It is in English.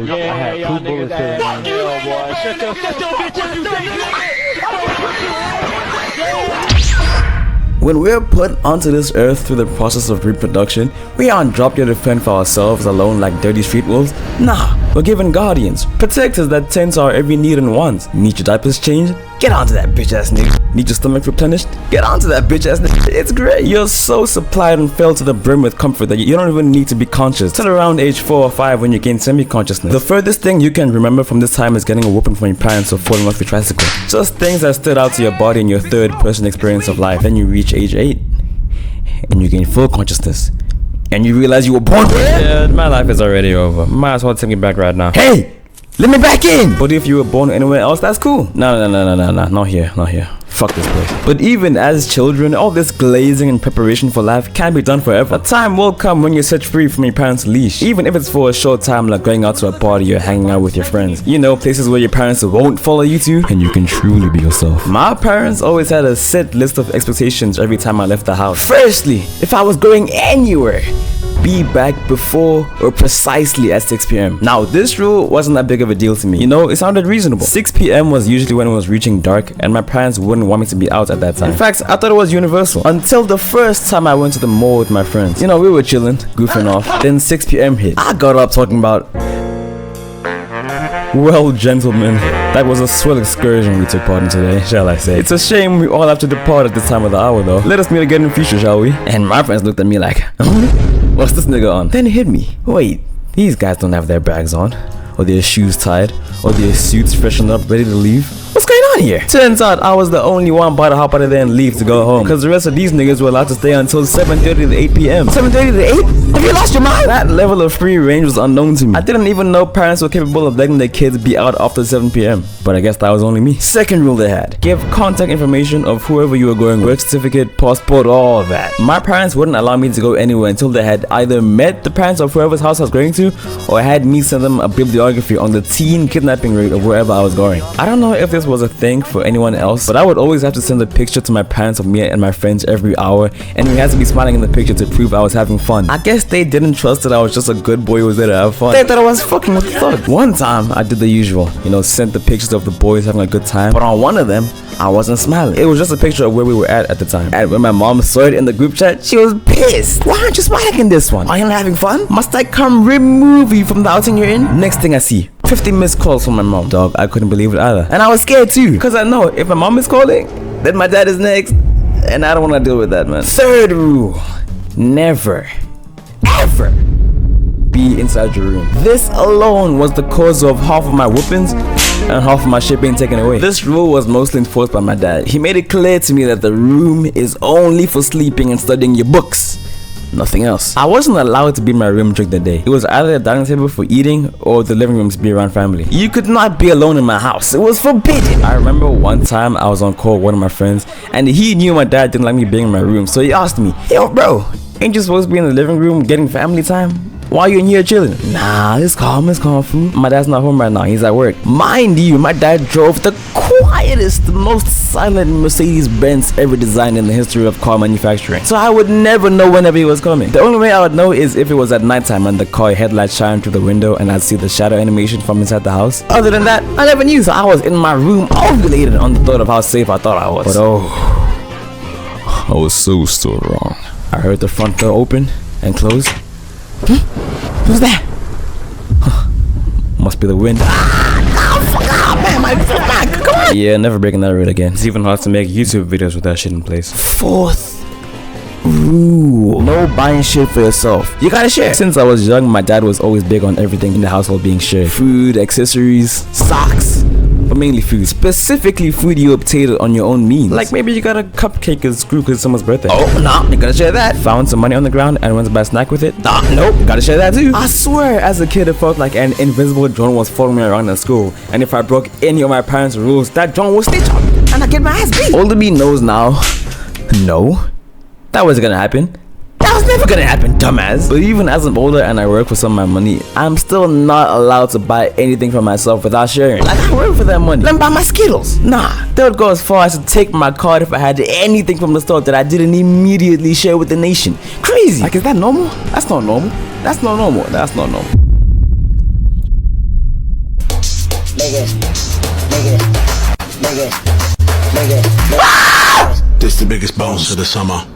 Yeah, I had two bullets in me. Fuck you, boy. Shut your bitch up, you When we're put onto this earth through the process of reproduction, we aren't dropped here to fend for ourselves alone like dirty street wolves. Nah, we're given guardians, protectors that tend to our every need and want. Need your diapers changed? Get onto that bitch ass nigga. Need your stomach replenished? Get onto that bitch ass nigga. It's great. You're so supplied and filled to the brim with comfort that you don't even need to be conscious till around age 4 or 5 when you gain semi-consciousness. The furthest thing you can remember from this time is getting a whooping from your parents or falling off your tricycle. Just things that stood out to your body in your third person experience of life. Then you reach age 8 and you gain full consciousness and you realize you were born here. Yeah, my life is already over. Might as well take me back right now. Hey! Let me back in! But if you were born anywhere else, that's cool. No, not here. Fuck this place. But even as children, all this glazing and preparation for life can be done forever. A time will come when you're set free from your parents' leash. Even if it's for a short time, like going out to a party or hanging out with your friends. You know, places where your parents won't follow you to, and you can truly be yourself. My parents always had a set list of expectations every time I left the house. Firstly, if I was going anywhere, be back before or precisely at 6 p.m. Now, this rule wasn't that big of a deal to me. You know, it sounded reasonable. 6 p.m. was usually when it was reaching dark, and my parents wouldn't want me to be out at that time. In fact, I thought it was universal. Until the first time I went to the mall with my friends. You know, we were chilling, goofing off. Then 6 p.m. hit. I got up talking about, well, gentlemen, that was a swell excursion we took part in today, shall I say. It's a shame we all have to depart at this time of the hour, though. Let us meet again in the future, shall we? And my friends looked at me like, what's this nigga on? Then it hit me. Wait, these guys don't have their bags on, or their shoes tied, or their suits freshened up, ready to leave. What's going on here? Turns out I was the only one about to hop out of there and leave to go home, because the rest of these niggas were allowed to stay until 7:30 to 8 p.m. 7:30 to 8? Have you lost your mind? That level of free range was unknown to me. I didn't even know parents were capable of letting their kids be out after 7 p.m. But I guess that was only me. Second rule they had: give contact information of whoever you were going with, birth certificate, passport, all that. My parents wouldn't allow me to go anywhere until they had either met the parents of whoever's house I was going to, or had me send them a bibliography on the teen kidnapping rate of wherever I was going. I don't know if this was a thing for anyone else, but I would always have to send a picture to my parents of me and my friends every hour, and we had to be smiling in the picture to prove I was having fun. I guess they didn't trust that I was just a good boy who was there to have fun. They thought I was fucking with the thug. One time, I did the usual, you know, sent the pictures of the boys having a good time, but on one of them, I wasn't smiling. It was just a picture of where we were at the time. And when my mom saw it in the group chat, she was pissed. Why aren't you smiling in this one? Are you not having fun? Must I come remove you from the outing you're in? Next thing I see, 50 missed calls from my mom. Dog, I couldn't believe it either. And I was scared too, because I know if my mom is calling, then my dad is next, and I don't want to deal with that, man. Third rule: never, ever be inside your room. This alone was the cause of half of my whoopings and half of my shit being taken away. This rule was mostly enforced by my dad. He made it clear to me that the room is only for sleeping and studying your books, nothing else. I wasn't allowed to be in my room during the day. It was either the dining table for eating or the living room to be around family. You could not be alone in my house. It was forbidden. I remember one time I was on call with one of my friends, and he knew my dad didn't like me being in my room, so he asked me, yo bro, ain't you supposed to be in the living room getting family time? Why are you in here chilling? Nah, it's calm food. My dad's not home right now, he's at work. Mind you, my dad drove the quietest, most silent Mercedes-Benz ever designed in the history of car manufacturing. So I would never know whenever he was coming. The only way I would know is if it was at nighttime and the car headlights shine through the window and I'd see the shadow animation from inside the house. Other than that, I never knew, so I was in my room ovulated on the thought of how safe I thought I was. But oh, I was so wrong. I heard the front door open and close. Who's that? Must be the wind. Man, my back. Come on. Yeah, never breaking that rule again. It's even hard to make YouTube videos with that shit in place. Fourth rule: no buying shit for yourself. You gotta share. Since I was young, my dad was always big on everything in the household being shared. Food, accessories, socks. But mainly food. Specifically food you obtained on your own means. Like maybe you got a cupcake as screw because it's someone's birthday. Oh, nah, you gotta share that. Found some money on the ground and went to buy a snack with it. Nah, nope, gotta share that too. I swear, as a kid, it felt like an invisible drone was following me around at school. And if I broke any of my parents' rules, that drone would stitch on me. And I get my ass beat. Older me knows now, no, that wasn't gonna happen. That was never gonna happen, dumbass. But even as I'm older and I work for some of my money, I'm still not allowed to buy anything for myself without sharing. Like, I work for that money. Let me buy my Skittles. Nah, they would go as far as to take my card if I had anything from the store that I didn't immediately share with the nation. Crazy. Like, is that normal? That's not normal. That's not normal. That's not normal. This the biggest bounce of the summer.